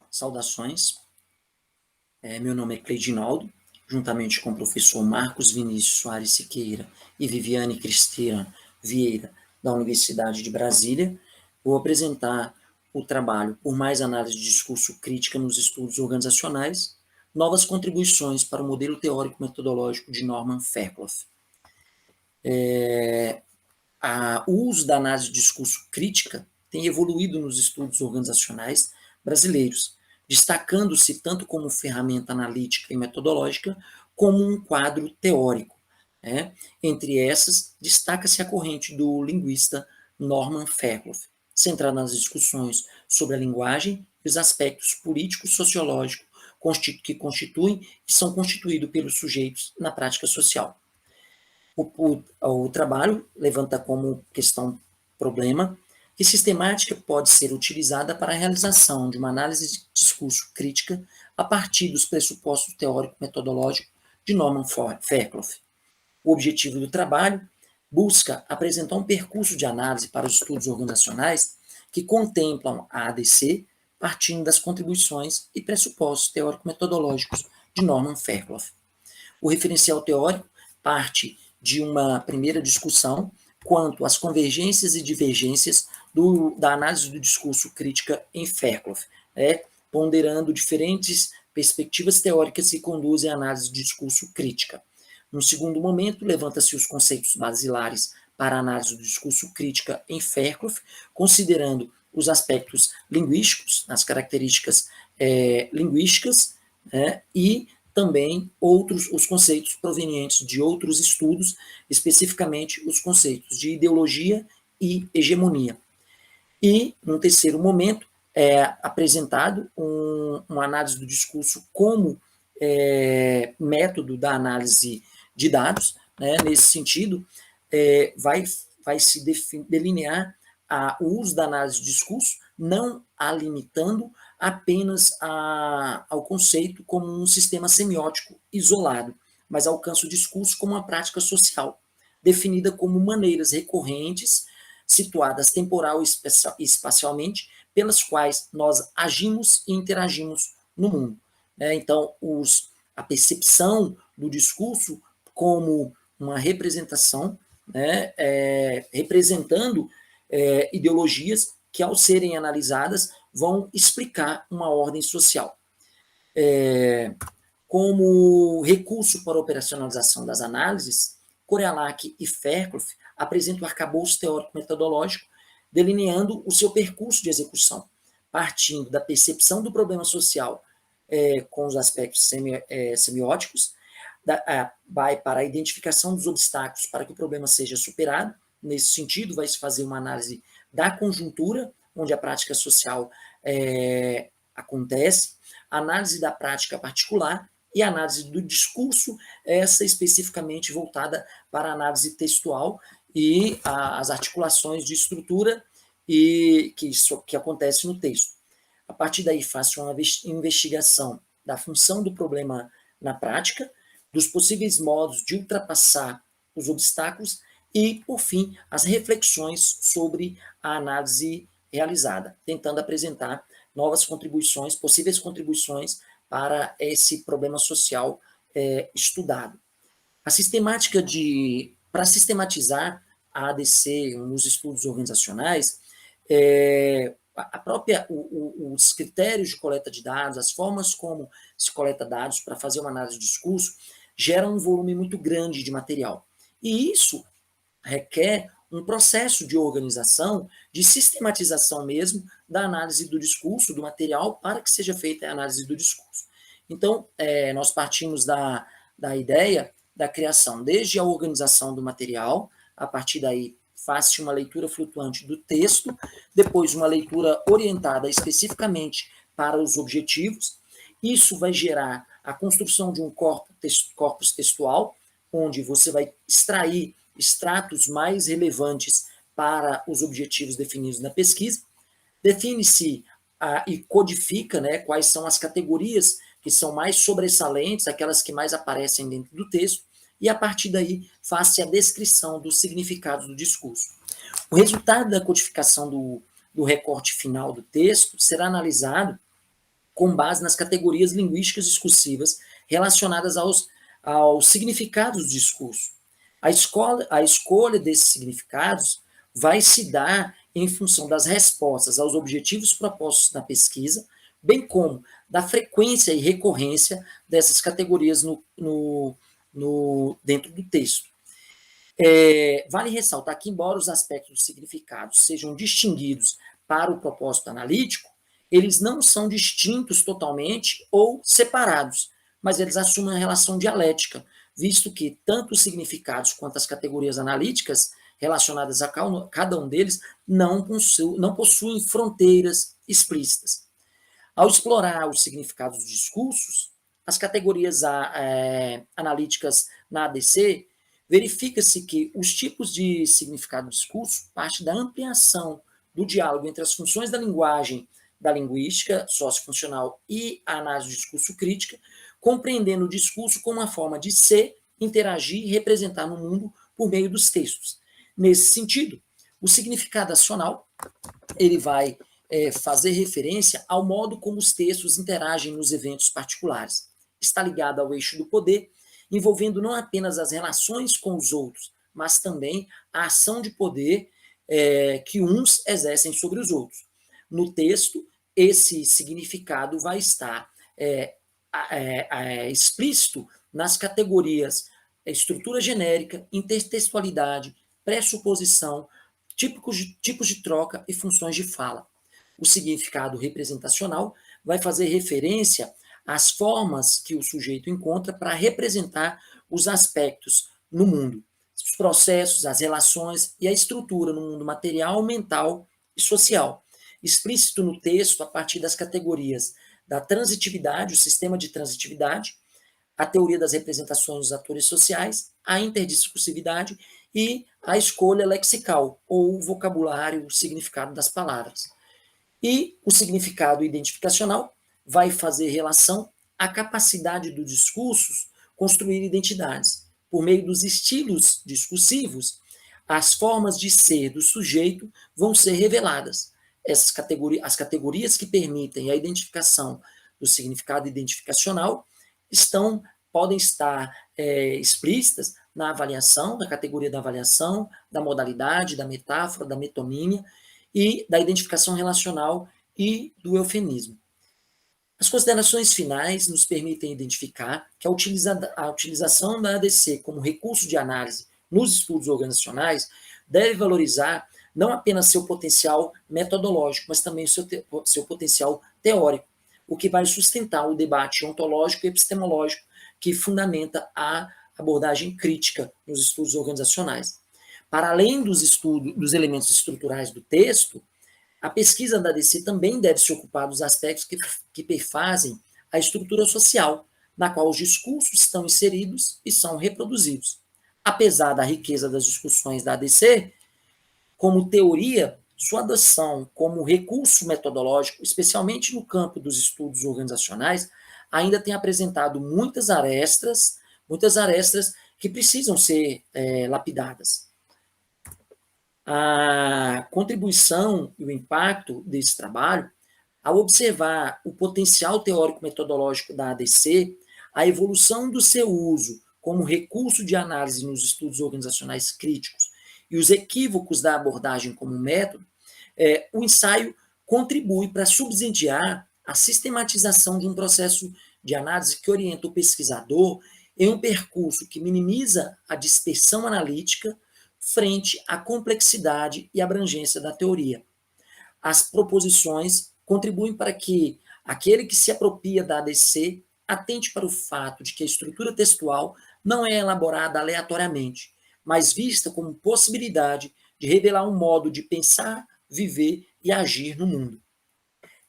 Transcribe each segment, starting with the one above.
Saudações, meu nome é Cleidinaldo, juntamente com o professor Marcos Vinícius Soares Siqueira e Viviane Cristina Vieira, da Universidade de Brasília, vou apresentar o trabalho Por Mais Análise de Discurso Crítica nos Estudos Organizacionais, novas contribuições para o modelo teórico-metodológico de Norman Fairclough. O uso da análise de discurso crítica tem evoluído nos estudos organizacionais brasileiros, destacando-se tanto como ferramenta analítica e metodológica, como um quadro teórico. Entre essas, destaca-se a corrente do linguista Norman Fairclough, centrada nas discussões sobre a linguagem e os aspectos políticos sociológicos que constituem e são constituídos pelos sujeitos na prática social. O trabalho levanta como questão problema que sistemática pode ser utilizada para a realização de uma análise de discurso crítica a partir dos pressupostos teórico-metodológicos de Norman Fairclough. O objetivo do trabalho busca apresentar um percurso de análise para os estudos organizacionais que contemplam a ADC partindo das contribuições e pressupostos teórico-metodológicos de Norman Fairclough. O referencial teórico parte de uma primeira discussão quanto às convergências e divergências da análise do discurso crítica em Fairclough, ponderando diferentes perspectivas teóricas que conduzem à análise de discurso crítica. No segundo momento, levanta-se os conceitos basilares para a análise do discurso crítica em Fairclough, considerando os aspectos linguísticos, as características linguísticas, e também os conceitos provenientes de outros estudos, especificamente os conceitos de ideologia e hegemonia. E, no terceiro momento, é apresentado uma análise do discurso como método da análise de dados. Nesse sentido, vai se delinear o uso da análise de discurso, não a limitando apenas ao conceito como um sistema semiótico isolado, mas alcança o discurso como uma prática social, definida como maneiras recorrentes, situadas temporal e espacialmente, pelas quais nós agimos e interagimos no mundo. Então, a percepção do discurso como uma representação, representando ideologias que, ao serem analisadas, vão explicar uma ordem social. Como recurso para a operacionalização das análises, Correlac e Fairclough apresentam o arcabouço teórico-metodológico, delineando o seu percurso de execução, partindo da percepção do problema social com os aspectos semióticos, vai para a identificação dos obstáculos para que o problema seja superado. Nesse sentido, vai se fazer uma análise da conjuntura, onde a prática social acontece, análise da prática particular e análise do discurso, essa especificamente voltada para a análise textual e as articulações de estrutura que acontece no texto. A partir daí, faço uma investigação da função do problema na prática, dos possíveis modos de ultrapassar os obstáculos e, por fim, as reflexões sobre a análise realizada, tentando apresentar novas contribuições, possíveis contribuições para esse problema social estudado. Para sistematizar a ADC nos estudos organizacionais, os critérios de coleta de dados, as formas como se coleta dados para fazer uma análise de discurso, geram um volume muito grande de material. E isso requer um processo de organização, de sistematização mesmo, da análise do discurso, do material, para que seja feita a análise do discurso. Então, nós partimos da ideia da criação, desde a organização do material, a partir daí faz-se uma leitura flutuante do texto, depois uma leitura orientada especificamente para os objetivos. Isso vai gerar a construção de um corpus textual, onde você vai extrair extratos mais relevantes para os objetivos definidos na pesquisa, define-se e codifica quais são as categorias que são mais sobressalentes, aquelas que mais aparecem dentro do texto, e a partir daí faz-se a descrição dos significados do discurso. O resultado da codificação do recorte final do texto será analisado com base nas categorias linguísticas discursivas relacionadas aos significados do discurso. A escolha desses significados vai se dar em função das respostas aos objetivos propostos na pesquisa, bem como da frequência e recorrência dessas categorias dentro do texto. Vale ressaltar que, embora os aspectos do significado sejam distinguidos para o propósito analítico, eles não são distintos totalmente ou separados, mas eles assumem uma relação dialética, visto que tanto os significados quanto as categorias analíticas relacionadas a cada um deles não possuem fronteiras explícitas. Ao explorar os significados dos discursos, as categorias analíticas na ADC, verifica-se que os tipos de significado do discurso partem da ampliação do diálogo entre as funções da linguagem, da linguística sociofuncional e a análise do discurso crítica, compreendendo o discurso como uma forma de ser, interagir e representar no mundo por meio dos textos. Nesse sentido, o significado acional ele vai fazer referência ao modo como os textos interagem nos eventos particulares. Está ligado ao eixo do poder, envolvendo não apenas as relações com os outros, mas também a ação de poder que uns exercem sobre os outros. No texto, esse significado vai estar explícito nas categorias estrutura genérica, intertextualidade, pressuposição, tipos de troca e funções de fala. O significado representacional vai fazer referência às formas que o sujeito encontra para representar os aspectos no mundo, os processos, as relações e a estrutura no mundo material, mental e social. Explícito no texto a partir das categorias da transitividade, o sistema de transitividade, a teoria das representações dos atores sociais, a interdiscursividade e a escolha lexical, ou o vocabulário, o significado das palavras. E o significado identificacional vai fazer relação à capacidade dos discursos construir identidades. Por meio dos estilos discursivos, as formas de ser do sujeito vão ser reveladas. As categorias que permitem a identificação do significado identificacional podem estar explícitas na avaliação, na categoria da avaliação, da modalidade, da metáfora, da metonímia e da identificação relacional e do eufemismo. As considerações finais nos permitem identificar que a utilização da ADC como recurso de análise nos estudos organizacionais deve valorizar não apenas seu potencial metodológico, mas também seu potencial teórico, o que vai sustentar o debate ontológico e epistemológico que fundamenta a abordagem crítica nos estudos organizacionais. Para além dos elementos estruturais do texto, a pesquisa da ADC também deve se ocupar dos aspectos que perfazem a estrutura social, na qual os discursos estão inseridos e são reproduzidos. Apesar da riqueza das discussões da ADC, como teoria, sua adoção como recurso metodológico, especialmente no campo dos estudos organizacionais, ainda tem apresentado muitas arestas que precisam ser lapidadas. A contribuição e o impacto desse trabalho, ao observar o potencial teórico-metodológico da ADC, a evolução do seu uso como recurso de análise nos estudos organizacionais críticos e os equívocos da abordagem como método, o ensaio contribui para subsidiar a sistematização de um processo de análise que orienta o pesquisador em um percurso que minimiza a dispersão analítica frente à complexidade e abrangência da teoria. As proposições contribuem para que aquele que se apropria da ADC atente para o fato de que a estrutura textual não é elaborada aleatoriamente, mas vista como possibilidade de revelar um modo de pensar, viver e agir no mundo.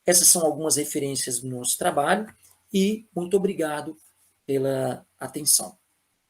Essas são algumas referências do nosso trabalho e muito obrigado pela atenção.